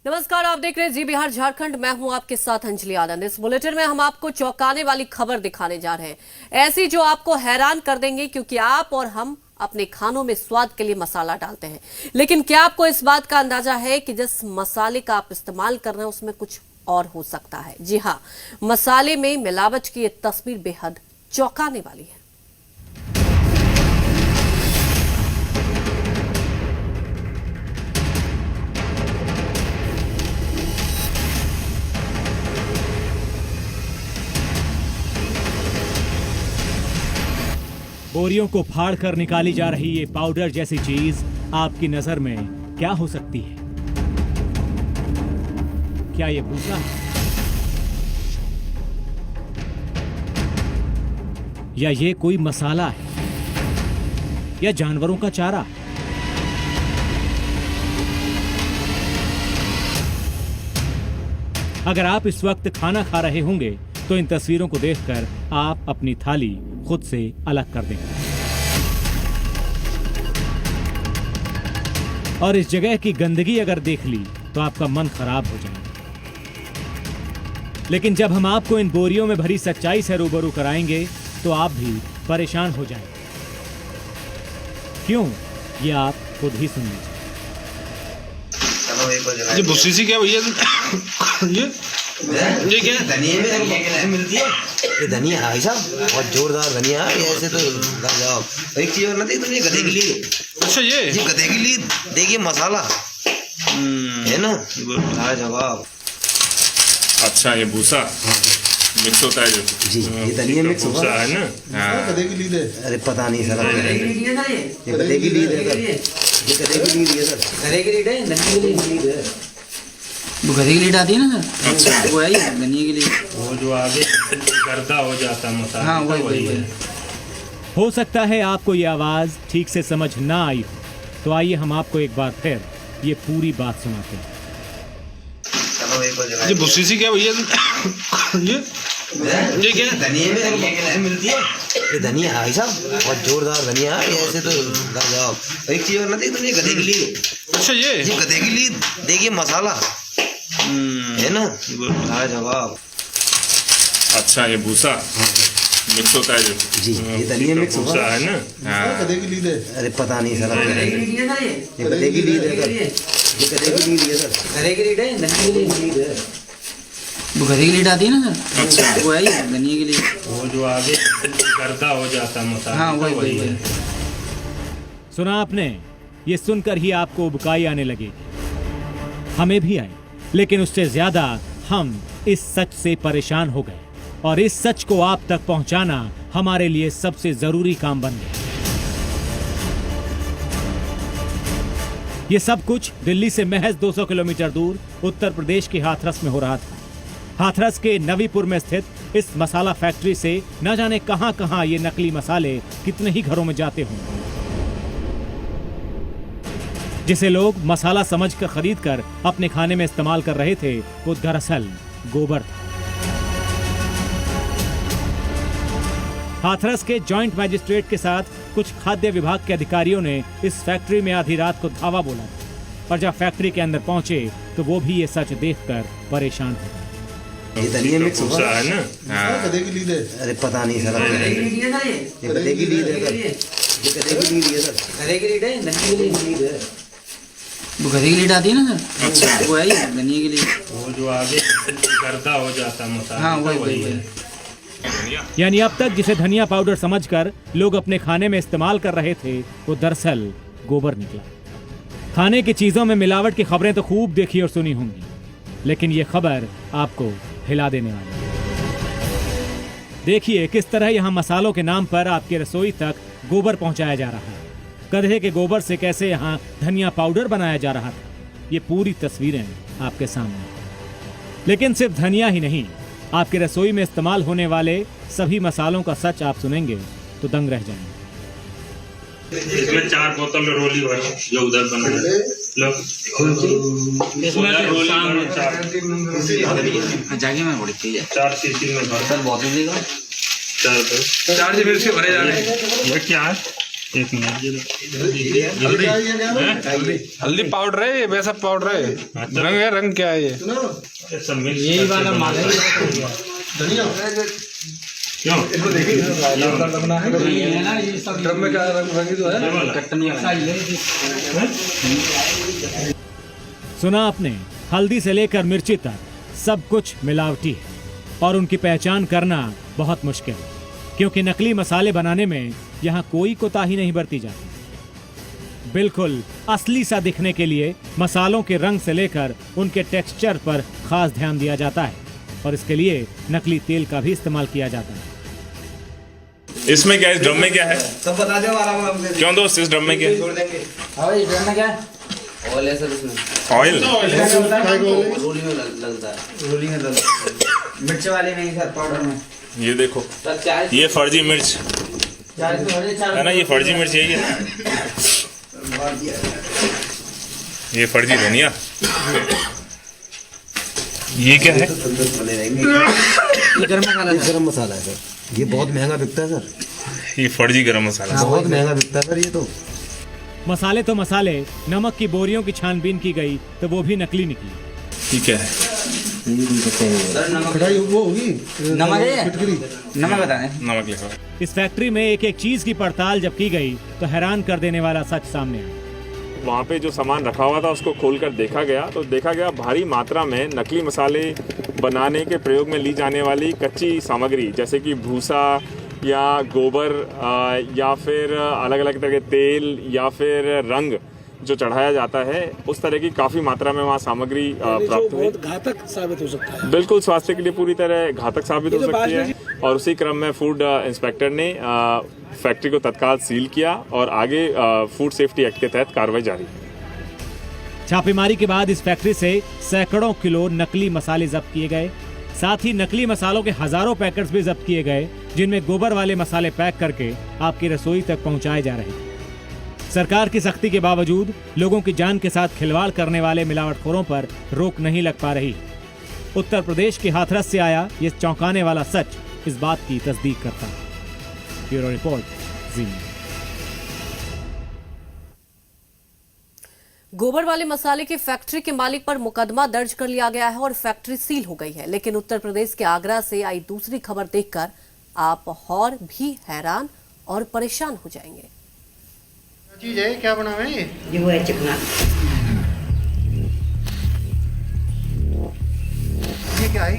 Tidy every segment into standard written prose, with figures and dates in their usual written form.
नमस्कार, आप देख रहे हैं जी बिहार झारखंड। मैं हूं आपके साथ अंजलि आनंद। इस बुलेटिन में हम आपको चौंकाने वाली खबर दिखाने जा रहे हैं, ऐसी जो आपको हैरान कर देंगे, क्योंकि आप और हम अपने खानों में स्वाद के लिए मसाला डालते हैं। लेकिन क्या आपको इस बात का अंदाजा है कि जिस मसाले का आप इस्तेमाल कर रहे हैं उसमें कुछ और हो सकता है? जी हाँ, मसाले में मिलावट की ये तस्वीर बेहद चौंकाने वाली है। बोरियों को फाड़ कर निकाली जा रही ये पाउडर जैसी चीज आपकी नजर में क्या हो सकती है? क्या ये भूसा है? या ये कोई मसाला है? या जानवरों का चारा? अगर आप इस वक्त खाना खा रहे होंगे तो इन तस्वीरों को देखकर आप अपनी थाली खुद से अलग कर देंगे। और इस जगह की गंदगी अगर देख ली तो आपका मन खराब हो जाएगा। लेकिन जब हम आपको इन बोरियों में भरी सच्चाई से रूबरू कराएंगे तो आप भी परेशान हो जाएंगे। क्यों? ये आप खुद ही सुन लीजिए। ये भूसी सी क्या भैया? ये क्या धनिया में मिलती है? ये धनिया है साहब, बहुत जोरदार धनिया है। ऐसे तो लाजवाब। एक चीज और ना थी तुमने गधे के लिए। अच्छा, ये गधे के लिए देखिए मसाला है ना, लाजवाब। अच्छा, ये भूसा मिक्स होता है जो? जी, ये धनिया मिक्स होता है ना। गधे के लिए। अरे पता नहीं सर, ये गधे के लिए है सर। ये गधे के लिए है सर। गधे के लिए है, धनिया के लिए है। वो गधे के लिए आती है ना सर। अच्छा, वो है धनिया के लिए। वो जो आगे गर्दा हो जाता है मसाला। हाँ, वही है। हो सकता है आपको ये आवाज ठीक से समझ ना आई हो, तो आइए हम आपको एक बार फिर ये पूरी बात सुनाते हैं। ये भूसी सी क्या भैया? ये क्या धनिया में मिलती है? ये धनिया है साहब, बहुत जोरदार धनिया है। ऐसे तो लाजवाब। एक चीज और ना थी तुमने गधे के लिए। अच्छा, ये गधे के लिए देखिए मसाला है ना, लाजवाब। अच्छा, ये भूसा मिक्स होता है जो? जी, ये धनिया मिक्स होता भूसा है ना। गधे के लिए। अरे पता नहीं सर, ये गधे के लिए है सर। ये गधे के लिए है सर। गधे के लिए है, धनिया के लिए है। वो गधे के लिए आती है ना सर। अच्छा, वो है धनिया के लिए। वो जो आगे गर्दा हो जाता है मसाला। हाँ, वही है। सुना आपने? ये सुनकर ही आपको उबकाई आने लगेगी। हमें भी आई, लेकिन उससे ज्यादा हम इस सच से परेशान हो गए और इस सच को आप तक पहुंचाना हमारे लिए सबसे जरूरी काम बन गया। ये सब कुछ दिल्ली से महज 200 किलोमीटर दूर उत्तर प्रदेश के हाथरस में हो रहा था। हाथरस के नवीपुर में स्थित इस मसाला फैक्ट्री से न जाने कहां कहां ये नकली मसाले कितने ही घरों में जाते होंगे, जिसे लोग मसाला समझकर खरीदकर अपने खाने में इस्तेमाल कर रहे थे, वो दरअसल गोबर था। हाथरस के जॉइंट मैजिस्ट्रेट के साथ कुछ खाद्य विभाग के अधिकारियों ने इस फैक्ट्री में आधी रात को धावा बोला, और जब फैक्ट्री के अंदर पहुंचे तो वो भी ये सच देखकर परेशान हो गए। ये धनिया मिक्स होता है ना। गधे के लिए। अरे पता नहीं सर, ये गधे के लिए है सर। ये गधे के लिए है सर। गधे के लिए है, धनिया के लिए है। वो गधे के लिए आती है ना सर। अच्छा, वो है धनिया के लिए। वो जो आगे गर्दा हो जाता है मसाला। हाँ, वही है। यानी अब तक जिसे धनिया पाउडर समझकर लोग अपने खाने में इस्तेमाल कर रहे थे, वो दरअसल गोबर निकला। खाने की चीजों में मिलावट की खबरें तो खूब देखी और सुनी होंगी, लेकिन ये खबर आपको हिला देने वाली है। देखिए किस तरह यहाँ मसालों के नाम पर आपकी रसोई तक गोबर पहुंचाया जा रहा है। गधे के गोबर से कैसे यहाँ धनिया पाउडर बनाया जा रहा था, ये पूरी तस्वीरें आपके सामने। लेकिन सिर्फ धनिया ही नहीं, आपकी रसोई में इस्तेमाल होने वाले सभी मसालों का सच आप सुनेंगे तो दंग रह जाएंगे। इसमें 4 बोतल रोली भर जो उधर बना है। लो, इसमें रोली भर 4 जागे में बड़ी चीज है। 4 शीशी में भर। सर बहुत देगा। 4 चार्ज फिर से भरे जा रहे हैं। ये क्या है? एक मिनट हल्दी पाउडर है ये, वैसा पाउडर है। रंग है, रंग क्या है ये? सब मिक्स यही वाला माल है। क्यों ड्रम में क्या रंग तो है। सुना आपने, हल्दी से लेकर मिर्ची तक सब कुछ मिलावटी है और उनकी पहचान करना बहुत मुश्किल है, क्योंकि नकली मसाले बनाने में यहाँ कोई कोताही नहीं बरती जाती। बिल्कुल असली सा दिखने के लिए मसालों के रंग से लेकर उनके टेक्सचर पर खास ध्यान दिया जाता है और इसके लिए नकली तेल का भी इस्तेमाल किया जाता है। इसमें क्या है? इस ड्रम में क्या है? सब बता दो वाला क्यों दोस्त, इस ड्रम में क्या है? छोड़ देंगे। और इस ड्रम में क्या है? ऑयल है सर इसमें। ऑयल? रोलिंग में लगता है। रोलिंग में लगता है। मिर्च वाले नहीं सर, पाउडर में। ये देखो, ये फर्जी मिर्च है ना, ये फर्जी मिर्च यही है। ये फर्जी धनिया। ये क्या है? ये गरम मसाला है सर, ये बहुत महंगा बिकता है सर। ये फर्जी गरम मसाला। बहुत महंगा बिकता है सर ये तो। मसाले तो मसाले, नमक की बोरियों की छानबीन की गई तो वो भी नकली निकली। ठीक है, खटाई वो होगी, नमक है, नमक बताएं। नमक लिखा। इस फैक्ट्री में एक एक चीज की पड़ताल जब की गई तो हैरान कर देने वाला सच सामने आया। वहाँ पे जो सामान रखा हुआ था उसको खोलकर देखा गया तो देखा गया भारी मात्रा में नकली मसाले बनाने के प्रयोग में ली जाने वाली कच्ची सामग्री, जैसे कि भूसा या गोबर या फिर अलग अलग तरह के तेल या फिर रंग जो चढ़ाया जाता है, उस तरह की काफ़ी मात्रा में वहाँ सामग्री प्राप्त हुई। घातक साबित हो सकता है। बिल्कुल स्वास्थ्य के लिए पूरी तरह घातक साबित हो सकती है और उसी क्रम में फूड इंस्पेक्टर ने फैक्ट्री को तत्काल सील किया और आगे फूड सेफ्टी एक्ट के तहत कार्रवाई जारी है। छापेमारी के बाद इस फैक्ट्री से सैकड़ों किलो नकली मसाले जब्त किए गए। साथ ही नकली मसालों के हजारों पैकेट्स भी जब्त किए गए, जिनमें गोबर वाले मसाले पैक करके आपकी रसोई तक पहुंचाए जा रहे थे। सरकार की सख्ती के बावजूद लोगों की जान के साथ खिलवाड़ करने वाले मिलावटखोरों पर रोक नहीं लग पा रही। उत्तर प्रदेश के हाथरस से आया ये चौंकाने वाला सच इस बात की तस्दीक करता है। ब्यूरो रिपोर्ट, जी न्यूज़। गोबर वाले मसाले की फैक्ट्री के मालिक पर मुकदमा दर्ज कर लिया गया है और फैक्ट्री सील हो गई है। लेकिन उत्तर प्रदेश के आगरा से आई दूसरी खबर देखकर आप और भी हैरान और परेशान हो जाएंगे। चीज है, क्या बना है ये? वो है चिकना। ये क्या है?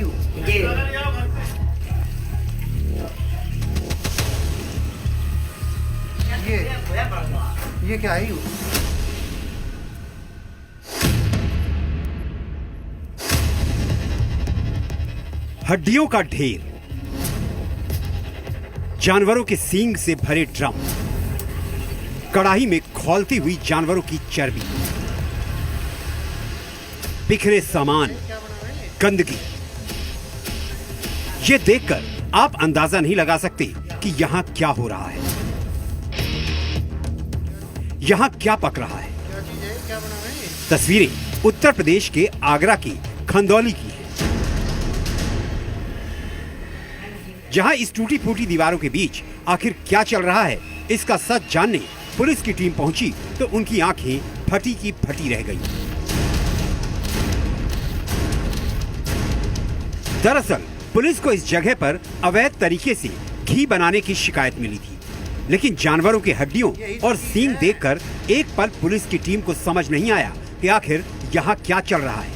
ये क्या है? हड्डियों का ढेर, जानवरों के सींग से भरे ड्रम, कड़ाही में खौलती हुई जानवरों की चर्बी, बिखरे सामान, गंदगी। ये देखकर आप अंदाजा नहीं लगा सकते कि यहां क्या हो रहा है, यहां क्या पक रहा है। तस्वीरें उत्तर प्रदेश के आगरा की खंदौली की हैं, जहां इस टूटी फूटी दीवारों के बीच आखिर क्या चल रहा है, इसका सच जानने पुलिस की टीम पहुंची तो उनकी आंखें फटी की फटी रह गई। दरअसल पुलिस को इस जगह पर अवैध तरीके से घी बनाने की शिकायत मिली थी, लेकिन जानवरों की हड्डियों और सींग देखकर एक पल पुलिस की टीम को समझ नहीं आया कि आखिर यहाँ क्या चल रहा है।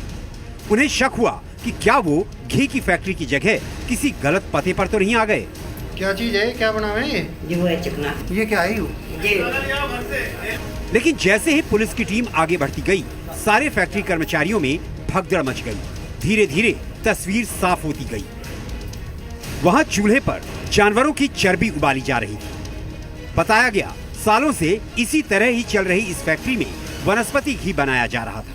उन्हें शक हुआ कि क्या वो घी की फैक्ट्री की जगह किसी गलत पते पर तो नहीं आ गए। क्या चीज है, क्या बना है? ये वो है चिकना। ये क्या है? लेकिन जैसे ही पुलिस की टीम आगे बढ़ती गई, सारे फैक्ट्री कर्मचारियों में भगदड़ मच गई। धीरे धीरे तस्वीर साफ होती गई। वहां चूल्हे पर जानवरों की चर्बी उबाली जा रही थी। बताया गया सालों से इसी तरह ही चल रही इस फैक्ट्री में वनस्पति घी बनाया जा रहा था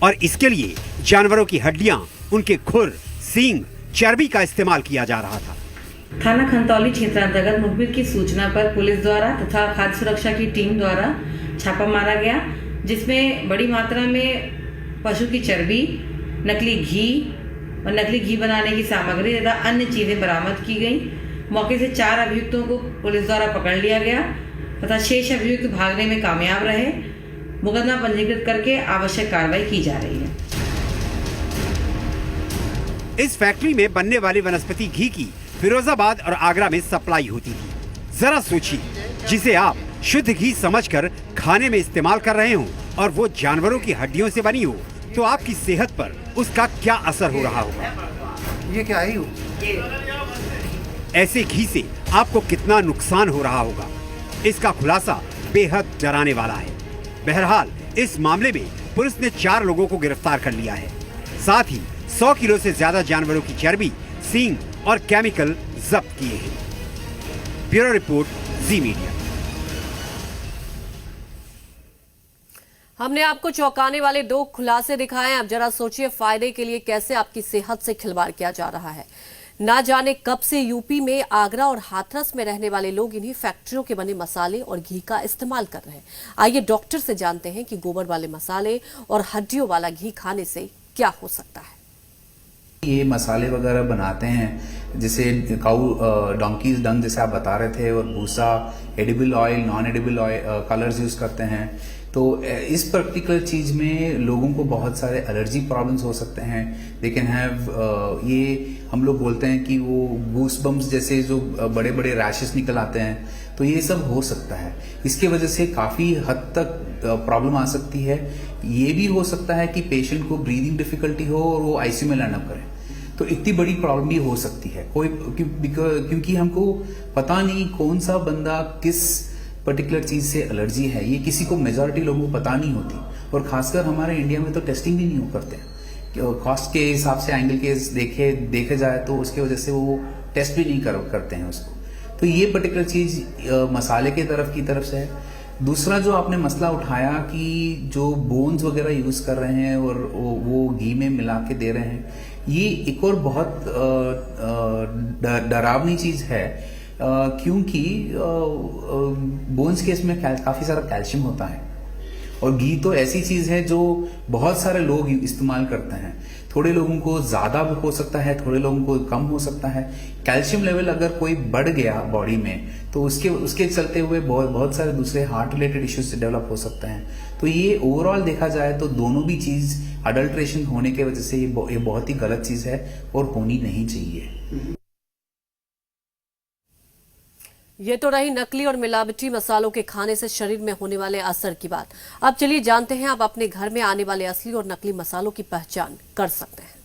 और इसके लिए जानवरों की हड्डियां, उनके खुर, सींग, चर्बी का इस्तेमाल किया जा रहा था। थाना खंतौली क्षेत्रांतर्गत मुखबिर की सूचना पर पुलिस द्वारा तथा खाद्य सुरक्षा की टीम द्वारा छापा मारा गया, जिसमें बड़ी मात्रा में पशु की चर्बी, नकली घी और नकली घी बनाने की सामग्री तथा अन्य चीजें बरामद की गई। मौके से 4 अभियुक्तों को पुलिस द्वारा पकड़ लिया गया तथा शेष अभियुक्त भागने में कामयाब रहे। मुकदमा पंजीकृत करके आवश्यक कार्रवाई की जा रही है। इस फैक्ट्री में बनने वाली वनस्पति घी की फिरोजाबाद और आगरा में सप्लाई होती थी। जरा सोचिए, जिसे आप शुद्ध घी समझकर खाने में इस्तेमाल कर रहे हो और वो जानवरों की हड्डियों से बनी हो, तो आपकी सेहत पर उसका क्या असर हो रहा होगा। ये क्या है? ऐसे घी से आपको कितना नुकसान हो रहा होगा, इसका खुलासा बेहद डराने वाला है। बहरहाल इस मामले में पुलिस ने 4 लोगों को गिरफ्तार कर लिया है। साथ ही 100 किलो से ज्यादा जानवरों की चर्बी, सींग और केमिकल जब्त किए हैं। ब्यूरो रिपोर्ट, जी मीडिया। हमने आपको चौंकाने वाले 2 खुलासे दिखाए। अब जरा सोचिए, फायदे के लिए कैसे आपकी सेहत से खिलवाड़ किया जा रहा है। ना जाने कब से यूपी में आगरा और हाथरस में रहने वाले लोग इन्हीं फैक्ट्रियों के बने मसाले और घी का इस्तेमाल कर रहे हैं। आइए डॉक्टर से जानते हैं कि गोबर वाले मसाले और हड्डियों वाला घी खाने से क्या हो सकता है। ये मसाले वगैरह बनाते हैं, जैसे काऊ डोंकीज डंग जैसे आप बता रहे थे, और भूसा, edible oil, non edible oil, colours use करते हैं। तो इस पर्टिकुलर चीज में लोगों को बहुत सारे एलर्जी प्रॉब्लम्स हो सकते हैं। दे कैन हैव ये हम लोग बोलते हैं कि वो गूस बम्स जैसे जो बड़े बड़े रैशेस निकल आते हैं, तो ये सब हो सकता है। इसके वजह से काफी हद तक प्रॉब्लम आ सकती है। ये भी हो सकता है कि पेशेंट को ब्रीदिंग डिफिकल्टी हो और वो आईसीयू में लैंड अप करें, तो इतनी बड़ी प्रॉब्लम भी हो सकती है। क्योंकि हमको पता नहीं कौन सा बंदा किस पर्टिकुलर चीज से एलर्जी है, ये किसी को मेजॉरिटी लोगों को पता नहीं होती। और खासकर हमारे इंडिया में तो टेस्टिंग भी नहीं करते हैं। कॉस्ट के हिसाब से, एंगल के देखे जाए तो उसके वजह से वो टेस्ट भी नहीं करते हैं उसको। तो ये पर्टिकुलर चीज मसाले की तरफ से है। दूसरा जो आपने मसला उठाया कि जो बोन्स वगैरह यूज कर रहे हैं और वो घी में मिला के दे रहे हैं, ये एक और बहुत डरावनी चीज है। क्योंकि बोन्स के इसमें काफी सारा कैल्शियम होता है, और घी तो ऐसी चीज है जो बहुत सारे लोग इस्तेमाल करते हैं। थोड़े लोगों को ज्यादा भी हो सकता है, थोड़े लोगों को कम हो सकता है। कैल्शियम लेवल अगर कोई बढ़ गया बॉडी में, तो उसके चलते हुए बहुत सारे दूसरे हार्ट रिलेटेड इश्यूज डेवलप हो सकते हैं। तो ये ओवरऑल देखा जाए तो दोनों भी चीज अडल्ट्रेशन होने के वजह से ये बहुत ही गलत चीज है और होनी नहीं चाहिए। ये तो रही नकली और मिलावटी मसालों के खाने से शरीर में होने वाले असर की बात। अब चलिए जानते हैं आप अपने घर में आने वाले असली और नकली मसालों की पहचान कर सकते हैं।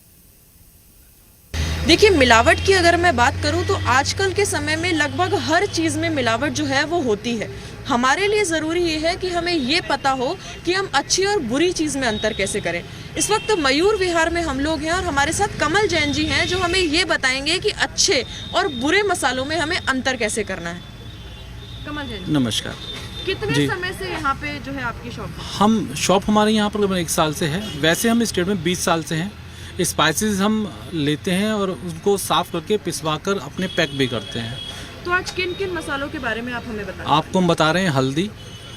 देखिए, मिलावट की अगर मैं बात करूं तो आजकल के समय में लगभग हर चीज़ में मिलावट जो है वो होती है। हमारे लिए ज़रूरी ये है कि हमें ये पता हो कि हम अच्छी और बुरी चीज़ में अंतर कैसे करें। इस वक्त मयूर विहार में हम लोग हैं और हमारे साथ कमल जैन जी हैं जो हमें ये बताएंगे कि अच्छे और बुरे मसालों में हमें अंतर कैसे करना है। कमल जैन, नमस्कार। कितने समय से यहाँ पे जो है आपकी शॉप? हम शॉप हमारे यहाँ पर लगभग 1 साल से है। वैसे हम स्टेट में 20 साल से हैं। स्पाइसेस हम लेते हैं और उनको साफ करके पिसवा कर अपने पैक भी करते हैं। तो आज किन किन मसालों के बारे में आप हमें बताएं? आपको हम बता रहे हैं हल्दी,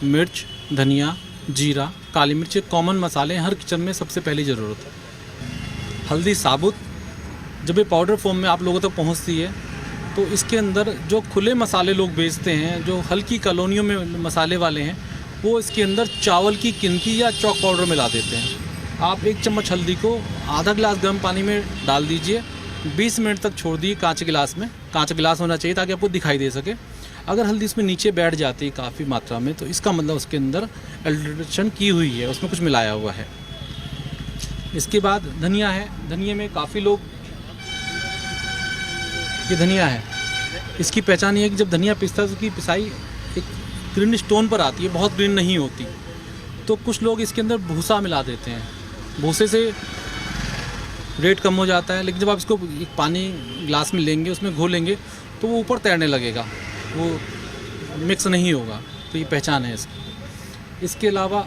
मिर्च, धनिया, जीरा, काली मिर्च। कॉमन मसाले हैं, हर किचन में सबसे पहली ज़रूरत है। हल्दी साबुत जब ये पाउडर फॉर्म में आप लोगों तक पहुंचती है, तो इसके अंदर जो खुले मसाले लोग बेचते हैं, जो हल्की कॉलोनियों में मसाले वाले हैं, वो इसके अंदर चावल की किनकी या चॉक पाउडर मिला देते हैं। आप 1 चम्मच हल्दी को आधा गिलास गर्म पानी में डाल दीजिए, 20 मिनट तक छोड़ दिए कांच गिलास में। कांच गिलास होना चाहिए ताकि आपको दिखाई दे सके। अगर हल्दी इसमें नीचे बैठ जाती है काफ़ी मात्रा में, तो इसका मतलब उसके अंदर एडल्ट्रेशन की हुई है, उसमें कुछ मिलाया हुआ है। इसके बाद धनिया है। धनिया में काफ़ी लोग, ये धनिया है, इसकी पहचान ये है कि जब धनिया पिसता है तो उसकी पिसाई एक ग्रीन स्टोन पर आती है, बहुत ग्रीन नहीं होती। तो कुछ लोग इसके अंदर भूसा मिला देते हैं, भूसे से रेट कम हो जाता है। लेकिन जब आप इसको एक पानी ग्लास में लेंगे, उसमें घोलेंगे, तो वो ऊपर तैरने लगेगा, वो मिक्स नहीं होगा। तो ये पहचान है इसकी। इसके अलावा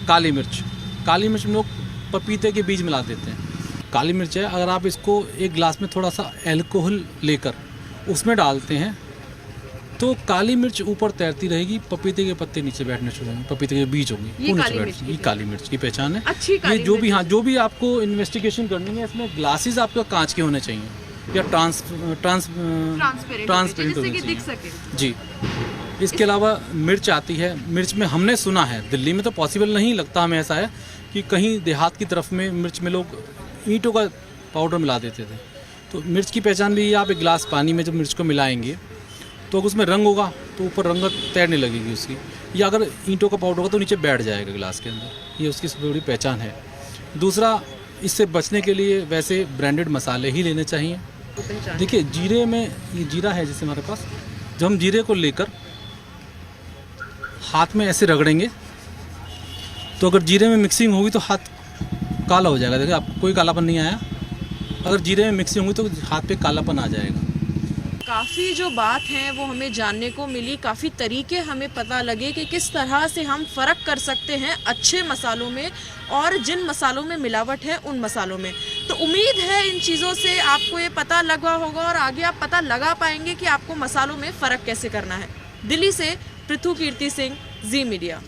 काली मिर्च। काली मिर्च में लोग पपीते के बीज मिला देते हैं। काली मिर्च है, अगर आप इसको एक गिलास में थोड़ा सा अल्कोहल लेकर उसमें डालते हैं, तो काली मिर्च ऊपर तैरती रहेगी, पपीते के पत्ते नीचे बैठने शुरू होंगे, पपीते के बीज होंगे, वो नीचे बैठेंगे। ये काली मिर्च की पहचान है। ये जो भी, हाँ, जो भी आपको इन्वेस्टिगेशन करनी है, इसमें ग्लासेस आपका कांच के होने चाहिए। या ट्रांसपेरेंट होनी चाहिए जी। इसके अलावा मिर्च आती है, मिर्च में हमने सुना है दिल्ली में तो पॉसिबल नहीं लगता हमें ऐसा है कि कहीं देहात की तरफ में मिर्च में लोग ईंटों का पाउडर मिला देते थे। तो मिर्च की पहचान भी आप एक गिलास पानी में जब मिर्च को मिलाएंगे तो अगर उसमें रंग होगा तो ऊपर रंगत तैरने लगेगी उसकी, या अगर ईंटों का पाउडर होगा तो नीचे बैठ जाएगा गिलास के अंदर। ये उसकी सबसे बड़ी पहचान है। दूसरा, इससे बचने के लिए वैसे ब्रांडेड मसाले ही लेने चाहिए। देखिए जीरे में, ये जीरा है जैसे हमारे पास, जब हम जीरे को लेकर हाथ में ऐसे रगड़ेंगे तो अगर जीरे में मिक्सिंग होगी तो हाथ काला हो जाएगा। देखिए आप, कोई कालापन नहीं आया। अगर जीरे में मिक्सिंग होगी तो हाथ पे कालापन आ जाएगा। काफ़ी जो बात है वो हमें जानने को मिली, काफ़ी तरीके हमें पता लगे कि किस तरह से हम फ़र्क कर सकते हैं अच्छे मसालों में और जिन मसालों में मिलावट है उन मसालों में। तो उम्मीद है इन चीज़ों से आपको ये पता लगा होगा और आगे आप पता लगा पाएंगे कि आपको मसालों में फ़र्क कैसे करना है। दिल्ली से पृथु कीर्ति सिंह, जी मीडिया।